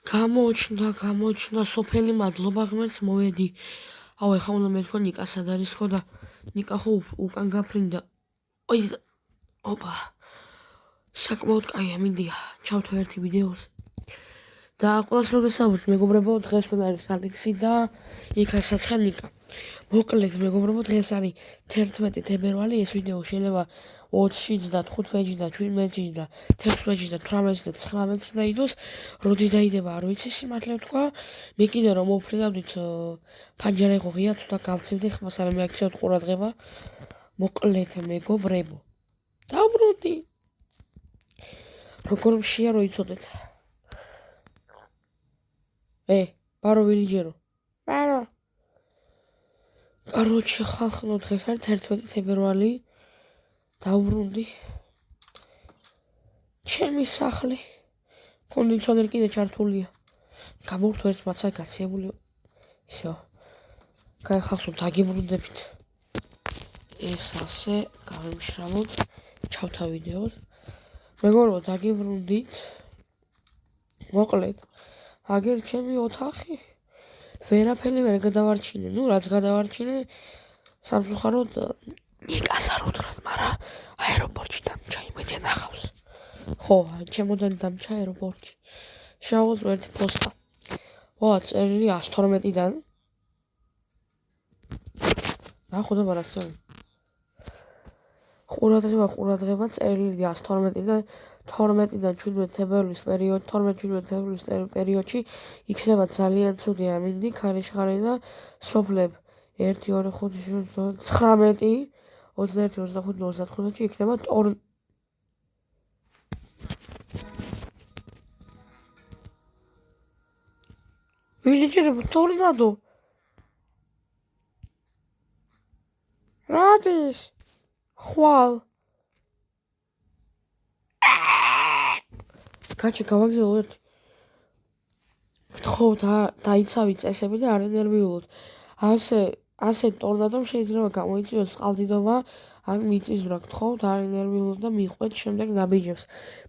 გამოჩნდა სოფელი მადლობა ღმერთს მოვედი. აუ ეხლა უნდა მეთქვა ნიკა სად არის ხო და ნიკა ხო უკან გაფრინდა. ოი ოპა. საკმაოდ კაია მინდია. ჩავთო ერთი ვიდეოზე. და ყველას მოგესალმებით მეგობრებო, დღეს მან არის ალექსი და იქასაც ხარ ნიკა. მოკლედ მეგობრებო, დღეს არის 11 თებერვალი, ეს ვიდეო შეიძლება 20-ში და 15-ში და 17-ში და 16-ში და 18-ში და 19-ში დაიდოს. როდის დაიდება არ ვიცი, სიმართლე ვთქვა. მე კიდე რომ მოვფრინავდით ფანჯარა იყო ღია, ცოტა გავცივდი, ხმას არა მეაქცევთ ყურადღება. მოკლედ მეგობრებო. დაუბრუნდი. როგორ მშია რო იცოდეთ. ბარო ვილიჯერო. ბარო. Короче, ხალხო, დღეს არის 11 თებერვალი. დაუბრუნდი. ჩემი სახლი. კონდიციონერი კიდე ჩართულია. გამოვთო ერთ მაცარ გაციებული. всё. კაი ხალხო, დაგიბრუნდებით. ეს ასე გავიმშრალოთ. ჩავთა ვიდეოს. მეგობრებო, დაგიბრუნდით. მოკლედ. აგერ ჩემი ოთახი. ვერაფერი ვერ გადავარჩინე. ნუ რაც გადავარჩინე, სამწუხაროდ ნიკას არ უთხრათ, მაგრამ აეროპორტში დამჭა იმედი ნახავს. ხო, ჩემოდან დამჭა აეროპორტში. შევაძლო ერთი პოსტა. წერილი 112-დან. ნახო და მარასწორი. ყურადღება წერილი 112-დან 12-დან 17 თებერვლის პერიოდ 12-17 თებერვლის პერიოდში იქნება ძალიან ცუდი ამინდი ქარიშხალი და სოფლებ 1 2 5 19 21 25 35-ში იქნება ვილიჯერებო ტორნადო რადის ხვალ კაჩი გავაგზავნე ერთი. ხო დაიცავი წესები და არ ენერვიულოთ. ასე ტორნადომ შეიძლება გამოიწვიოს წყალდიდობა, ან მიწისძვრა. გთხოვთ არ ენერვიულოთ და მიყვეთ შემდეგ ნაბიჯებს.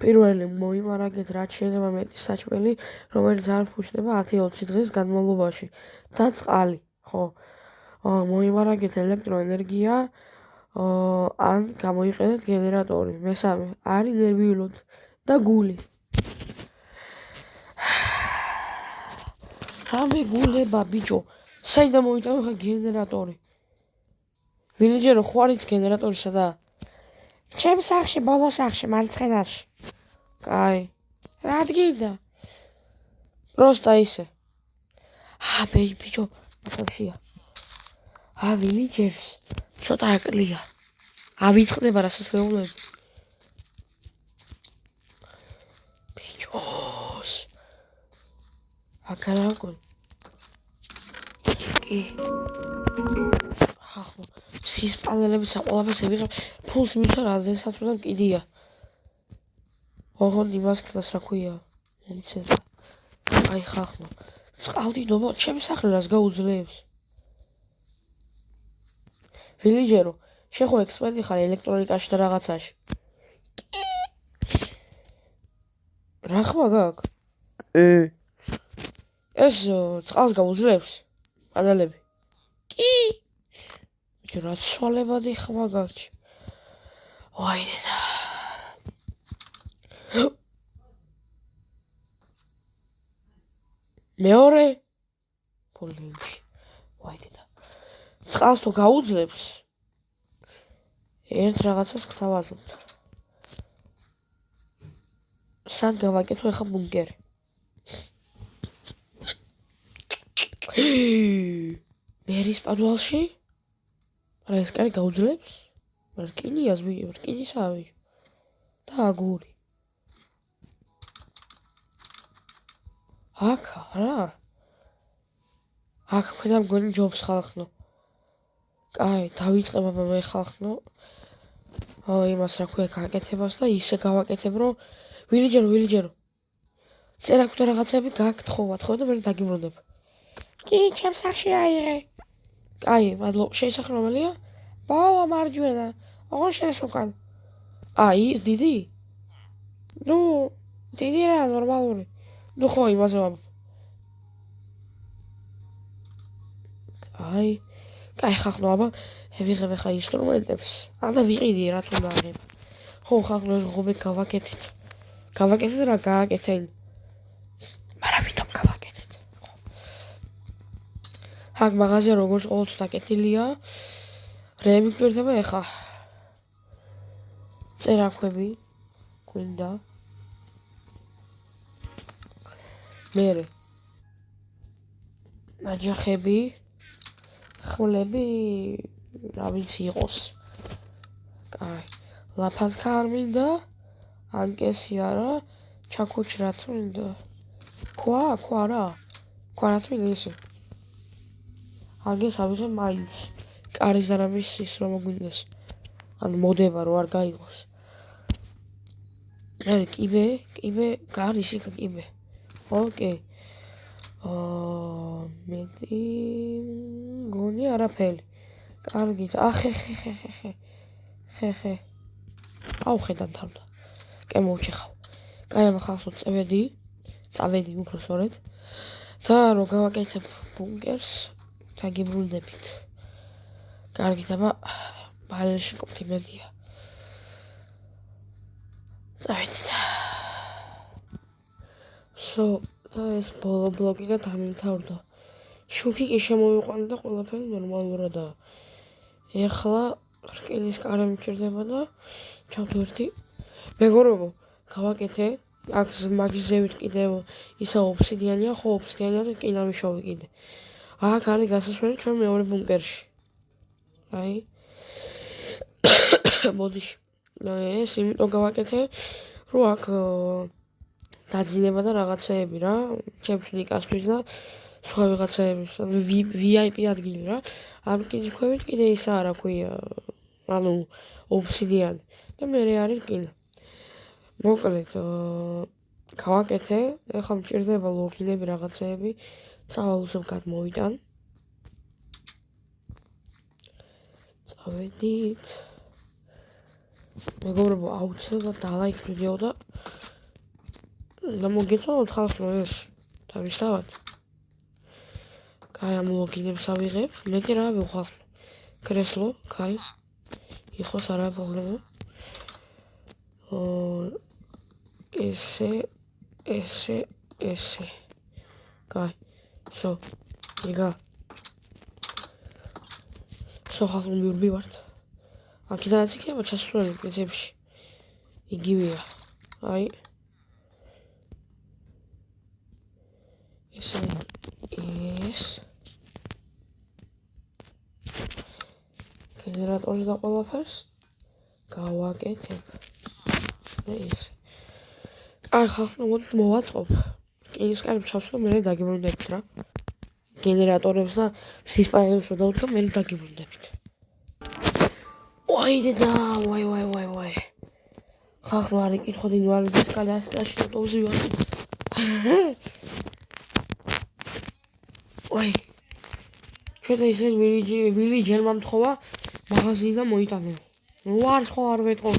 პირველი მოიმარაგეთ რაც შეიძლება მეტი საჭმელი, რომელიც არ ფუშდება 10-20 დღის განმავლობაში და წყალი. ხო. მოიმარაგეთ ელექტროენერგია, ან გამოიყენეთ გენერატორი. მესამე, არ ენერვიულოთ და გული. რამე გულება ბიჭო, საიდან მოვიტანო ხა გენერატორი. ვილიჯერო ხوارიც გენერატორი სადა? ჩემ სახში, ბოლო სახში, მარცხენაში. კაი. რა ადგილდა? პროსტა ისე. ბიჭო, მასაშია. ვილიჯერს ცოტა აკლია. ვიწყდება რასაც ვეუბნები. ბიჭოს. აკარაკო. ხახო, სის პანელებიც აყოლაფერს ევიღებ, ფულს მიცვა რაზესაც უნდა კიდია. ოღონდ იმას კლას რა ქვია? მომცედა. აი ხახო. წყალდიდობა ჩემი სახლი რას გაუძლებს? ვილიჯერო, შეხო ექსპერტი ხარ ელექტრონიკაში და რაღაცაში. რა ხმა გაქვს? ეს წყალს გაუძლებს? პანელები. კი. ბიჭო, რა ცვალებადი ხმა გაქვს. ვაი დედა. მეორე პოლინში. ვაი დედა. წყალს თუ გაუძლებს? ერთ რაღაცას გთავაზობთ. სად გავაკეთო ახლა ბუნკერი? მერის პადვალში? არა ეს კარი გაუძლებს? რკინიას ბიჭო, რკინისაა ბიჭო. და აგური. აქ რა? აქ ქვედა მგონი ჯობს ხალხნო. კაი, დავიწყებ აბა მე ხალხნო. იმას რა ქვია გაკეთებას და ისე გავაკეთებ რომ ვილიჯერო. წერა გვდა რაღაცები გაგთხოვა და მე დაგიბრუნებ. კი, ჩემ სახში აიღე. კაი, მადლობა. შეისახე რომელია? ბოლო მარჯვენა. ოღონ შენს უკან. ის დიდი? ნუ, დიდი რა, ნორმალური. ნუ ხო იმაზე ვამ. კაი ხახნო აბა ვიღებ ხა ინსტრუმენტებს. და ვიყიდი რა თქმა უნდა. ხო ხახნო ეს ღობე გავაკეთეთ. გავაკეთეთ რა გააკეთე. მაგრამ ვითომ გავაკეთეთ. აქ მაღაზია როგორც ყოველთვის დაკეტილია. რეები გვერდება ეხა. წერაქვები გვინდა. მერე ნაჯახები ხულები რა ვიცი იყოს. კაი ლაფანკა არ მინდა ანკესი არა ჩაქუჩრა თუ მინდა ქვა რა რა თუ მინდა ისე აგეს ავიღე მაინც კარის და რამის ის რომ მოგვინდეს ან მოდება რო არ გაიღოს მერე კიბე გარის იქ კიბე ოკეი მეტი გონი არაფერი კარგით ხე აუ ხედავ თავდა კე მოვჩეხავ კაი ამ ხალხო წავედი უფრო სწორედ და რო გავაკეთებ ბუნკერს დაგიბრუნდებით კარგით აბა ბალენში კომპლიმენტია წავედით და ეს ბოლო ბლოკი და დამიმთავრდა. შუქი კი შემოვიყვანა და ყველაფერი ნორმალურადაა. ეხლა რკინის კარი მჭირდება და ჩავდვერდი. მეგობრებო, გავაკეთე. აქ მაგის ზევით კიდევ ისა ობსიდიანია, ხო ობსიდიანია და რკინა მიშოვე კიდე. აქ არის გასასვლელი ჩვენ მეორე ბუნკერში. აი. მოდიში. ეს იმიტომ გავაკეთე, რომ აქ დაძინება და რაღაცეები რა, ჩემს ნიკასთვის და სხვა ვიღაცეების, VIP ადგილი რა. ამ კიჩქვევით კიდე ისა რა ქვია, ანუ ობსიდიანი და მერე არის რკინა. მოკლედ, გავაკეთე, ეხლა მჭირდება ლოგინები რაღაცეები, წავალ გადმოვიტან. წავედით. მეგობრებო, აუცილებლად დალაიქ ვიდეო და მოგეწონოთ ხალხო ეს თავისთავად. კაი ამ ლოგინებს ავიღებ, მეტი რა ვიხვალ. კრესლო, კაი. იყოს არა პრობლემა. ესე. კაი. იგა. ხალხო მივდივართ. აქედანაც იქნება ჩასვლელი პრინციპში. იგივეა. აი ეს გენერატორს და ყველაფერს გავაკეთებ და ეს კაი ხალხო მოდით მოვაწყობ რკინის კარი ჩავსვა მერე დაგიბრუნდებით რა გენერატორებს და მზის პანელებს რო დავდგა მერე დაგიბრუნდებით ვაი ხალხო არ იკითხოთ ინვალიდის კალასკაში ავტობუსი ვარ ვაი ჩვენ ისე ვილი ჯერმა მთხოვა მაღაზიიდან მოიტანო ვარ სხვა არ ვეტყო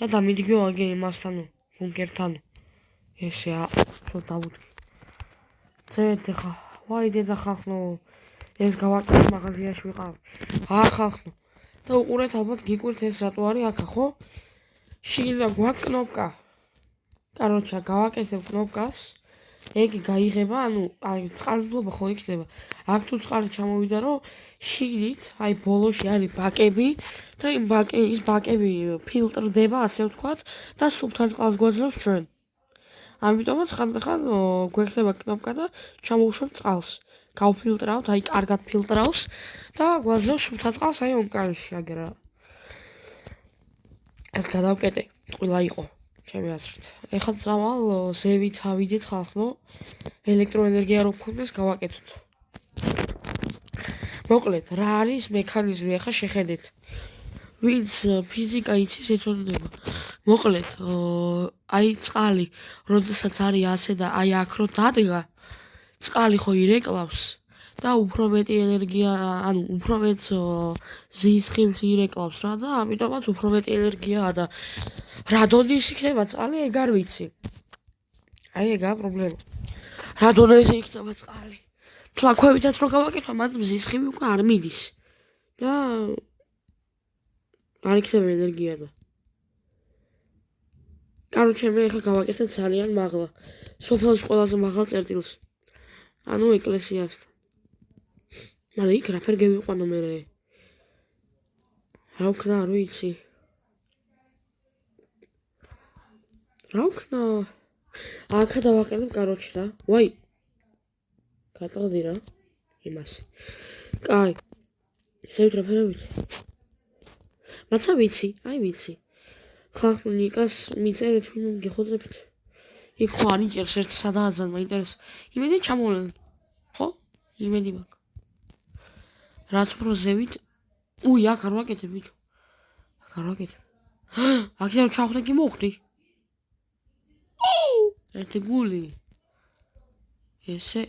და დამიდგო აგე იმასთან ბუნკერთან ესე ხო დავუდგე წეთ ხა ვაი დედა ხალხო ეს გავაკეთე მაღაზიაში ვიყავ ხალხო და უყურეთ ალბათ გიკვირთ ეს რატო არის აქა ხო შიგნიდან გვაქვს კნოპკა კაროჩა გავაკეთებ კნოპკას ეგი გაიღება, ანუ აი წყალდობა ხო იქნება. აქ თუ წყალი ჩამოვიდა, რომ შიგნით, აი ბოლოში არის ბაკები და ის ბაკები ფილტრდება, ასე ვთქვათ, და სუფთა წყალს გვაძლევს ჩვენ. ამიტომაც ხანდახან გვექნება კნოპკა და ჩამოვუშვებ წყალს. გავფილტრავთ, აი კარგად ფილტრავს და გვაძლევს სუფთა წყალს აი ამ კარში აგერა. ეს გადავკეტე, ყველა იყო. ჩემი აზრით. ეხლა წავალ ზევით ავიდეთ ხალხო. ელექტროენერგია რო გქონდეს გავაკეთოთ. მოკლედ, რა არის მექანიზმი ახლა შეხედეთ. ვინც ფიზიკა იცის ეცოდება. მოკლედ, აი წყალი, როდესაც არის ასე და აი აქ რო დადგა, წყალი ხო ირეკლავს და უფრო მეტი ენერგია, ანუ უფრო მეტ ზის ხილს ირეკლავს რა და ამიტომაც უფრო მეტი ენერგიაა და რა დონის იქნება წყალი ეგ არ ვიცი. აი ეგაა პრობლემა. რადონეზე იქნება წყალი. თლაქვევითაც რო გავაკეთო, მათ მზის ხივი უკვე არ მიდის. და არ იქნება ენერგია და. კაროჩე მე ახლა გავაკეთებ ძალიან მაღლა. სოფელში ყველაზე მაღალ წერტილს. ანუ ეკლესიასთან. მაგრამ იქ რაფერ გევიყვანო მე? რა ვქნა, არ ვიცი. რა ვქნა? აქა დავაყენებ კაროჩე რა. ვაი. გატყდი რა. იმასე. კაი. ისევ რაფერა ვიცი. მაცა ვიცი, აი ვიცი. ხალხნიკას მიწერეთ ვინ გეხოძებთ. იქ ხო არ იჭერს ერთ სადააძან მაინტერესებს. იმედი ჩამოვლენ. ხო? იმედი მაქვს. რაც უფრო ზევით. უი, აქ არ ვაკეთებ ბიჭო. აქ არ ვაკეთებ. აქედან ჩავხდე კი მოხდი. ერთი გული. ესე.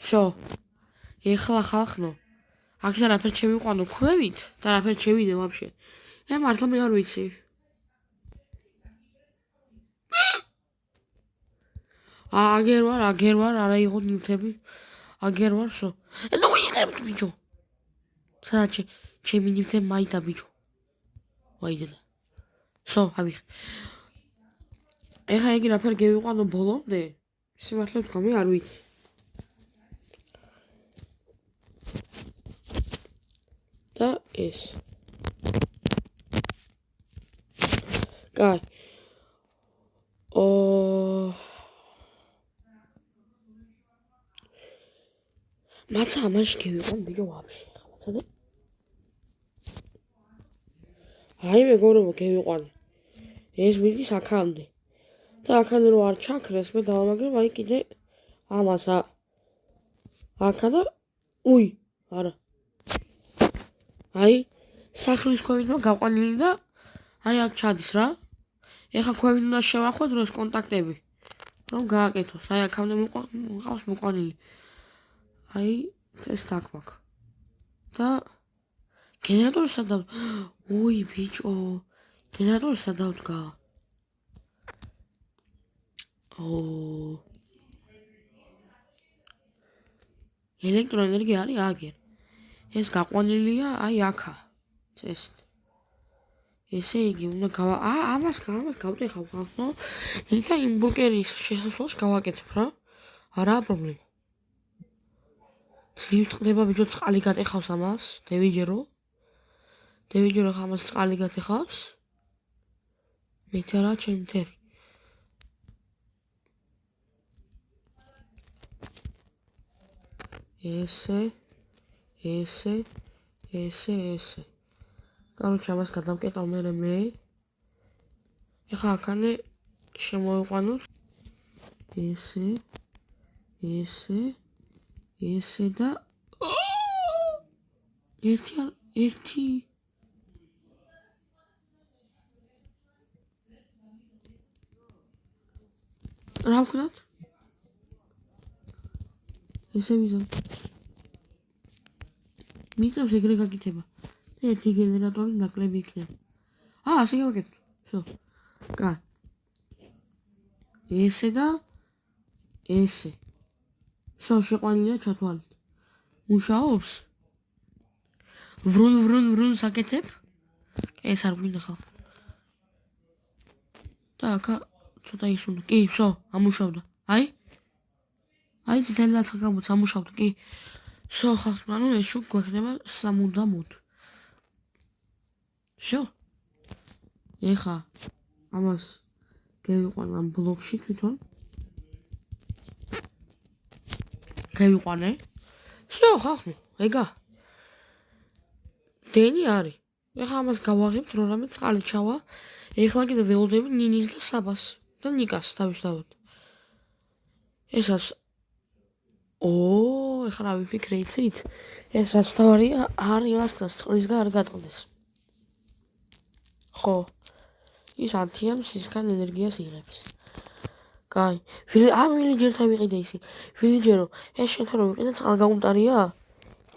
შო. ეხლა ხალხნო. აქედან რაფერ შევიყვანო ქვევით და რაფერ შევიდე ვაფშე. მე მართლა მე არ ვიცი. აგერ ვარ, არა იყო ნივთები. აგერ ვარ, შო. ნუ იღებთ ბიჭო. სადაც ჩემი ნივთები მაიდა ბიჭო. ვაიდედა. შო, ავიღე. ეხა იგი რაფერ გევიყვანო ბოლომდე? სიმართლე ვთქვა, მე არ ვიცი. და ეს. კაი. მაცა ამაში გევიყვან ბიჭო ვაფშე, ხა მაცადე. აი მეგობრებო გევიყვან. ეს მიდის აქამდე. და აქამდე რო არ ჩაქრეს, მე დავამაგრებ აი კიდე ამასა. აქა და უი, არა. აი სახლის ქვევით გაყვანილი და აი აქ ჩადის რა. ეხა ქვევით უნდა შევახვედროს დროს კონტაქტები. რომ გააკეთოს. აი აქამდე მყავს მოყვანილი. აი ეს აქ მაქვს. და გენერატორი სადავ. უი ბიჭო. გენერატორი სადავდგა. ელექტროენერგია არის აგერ. ეს გაყვანილია აი აქა. წესით. ესე იგი უნდა ამას გავტეხავ ხალხო. იქა იმ ბუნკერის შესასვლელს გავაკეთებ რა. არაა პრობლემა. ძლივს ხდება ბიჭო წყალი გატეხავს ამას. დევიჯერო ხა ამას წყალი გატეხავს. მეტარა ჩემი თერი. ესე. კაროჩე ამას გადავკეტავ მე. ეხა აქანე შემოვიყვანოთ. ესე და ერთი რა ვქნათ? ესე ვიზამ. მიწევს ეგრე გაკეთება. ერთი გენერატორი ნაკლები იქნება. ასე გავაკეთე. შო. კაი. ესე და ესე. შო შეყვანილია ჩათვალეთ. მუშაობს? ვრუნ საკეთებ? ეს არ გვინდა ხალხო. და აქა ცოტა ისუნდა. კი, შო, ამუშავდა. აი ძდელი რაცა გამოც ამუშავდა, კი. შო ხალხო, ანუ ეს შუ გვექნება სამუდამოდ. შო. ეხა ამას გევიყვან ამ ბლოკში თვითონ. გევიყვანე. შო ხალხო, ეგა. დენი არის. ეხა ამას გავაღებთ, რომ რამე წყალი ჩავა. ეხლა კიდე ველოდები ნინის და საბას და ნიკას თავისთავად. ესაც ეხლა რა ვიფიქრე იცით? ეს რაც თავარია, არ იმასთან წყლისგან არ გატყდეს. ხო. ის ანთიამსისგან ენერგიას იღებს. კაი. ვილიჯერთან ვიყიდე ისი. ვილიჯერო, ეს შენთან რომ ვიყიდე წყალგაუმტარია?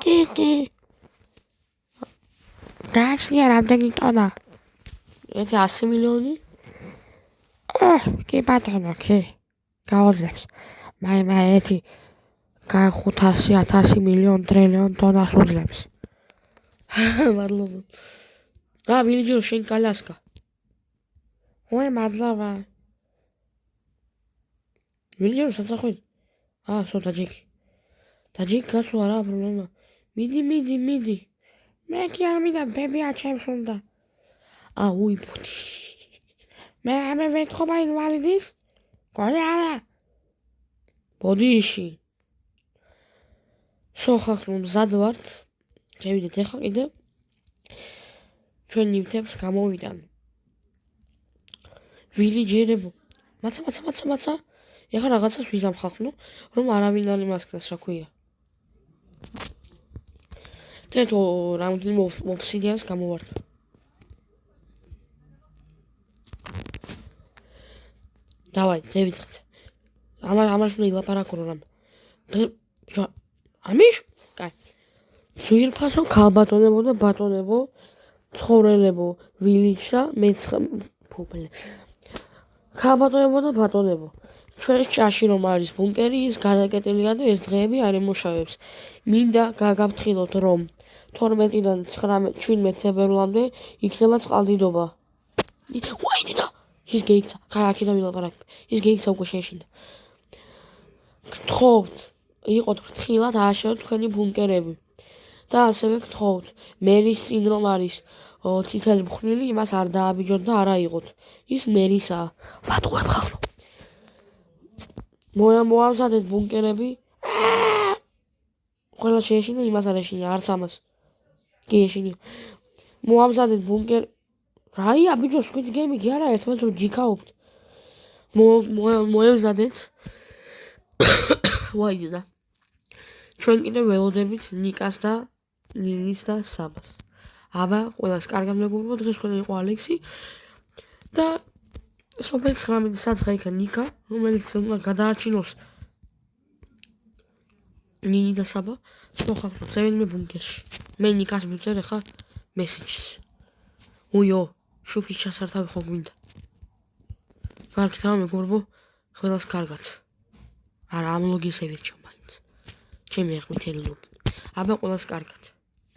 კი. გააჩნია რამდენი ტონა? ერთი 100 მილიონი? კი ბატონო, კი. გაუძლებს. მაი ერთი 500-1000 მილიონ ტრილიონ ტონას უძლებს. მადლობა. ვილიჯო შენ კალასკა. მადლობა. ვილიჯო საცხოი. ტაჯიკი. ტაჯიკი კაცო არა პრობლემა. მიდი. მე კი არ მინდა ბები აჩემს უნდა. უი პუტი. მე ვეთქობა ინვალიდის? გონი არა. ბოდიში. ხახნო მზად ვართ. შევიდეთ ახლა კიდე. ჩვენ ნივთებს გამოვიდან. ვილიჯერებო. მაცა. ეხლა რაღაცას ვიზამხახნო, რომ არავინ არ იმასკნას, რა ქვია. თეთო რამდენი ოფსიდიანს გამოვართ. დავაი, დევიწყეთ. ამას უნდა ილაპარაკო რამ. ამის? კაი. ძვირფასო ქალბატონებო და ბატონებო, ცხოვრელებო, ვილიჯსა, ქალბატონებო და ბატონებო. ჩვენს ჭაში რომ არის ბუნკერი, ის გადაკეტილია და ეს დღეები არ ემუშავებს. მინდა გაგაფრთხილოთ, რომ 12-დან 17 თებერვლამდე იქნება წყალდიდობა. ვაიდიდა! ის გეიქცა, აქედან ვილაპარაკებ. ის გეიქცა უკვე შეეშინდა. გთხოვთ, იყოთ ფრთხილად ააშენოთ თქვენი ბუნკერები. და ასევე გთხოვთ, მერის წინ რომ არის წითელი მხვრილი, იმას არ დააბიჯოთ და არ აიღოთ. ის მერისაა. ვატყუებ ხალხო. მოამზადეთ ბუნკერები. ყველა შეეშინა, იმას არ ეშინა, არც ამას. კი ეშინია. მოამზადეთ ბუნკერი. რაია ბიჭო, სკვიდ გეიმი კი არა, ერთმანეთს რო ჯიქაობთ. მოემზადეთ. ვაიდიდა. ჩვენ კიდე ველოდებით ნიკას და ნინის და საბას. ყველას კარგად მეგობრებო, დღეს თქვენ იყო ალექსი და სოფელი 19 საცხე იქა ნიკა, რომელიც უნდა გადაარჩინოს ნინი და საბა. მოხახო, წევენ მე ბუნკერში. მე ნიკას მივწერ ახლა მესიჯს. უიო, შუქის ჩასართავი ხო გვინდა. კარგით ამ მეგობრებო, ყველას კარგად. არა ამ ლოგინს ევირჩო მაინც. ჩემი ახმითელი ლოგინი. ყველას კარგად.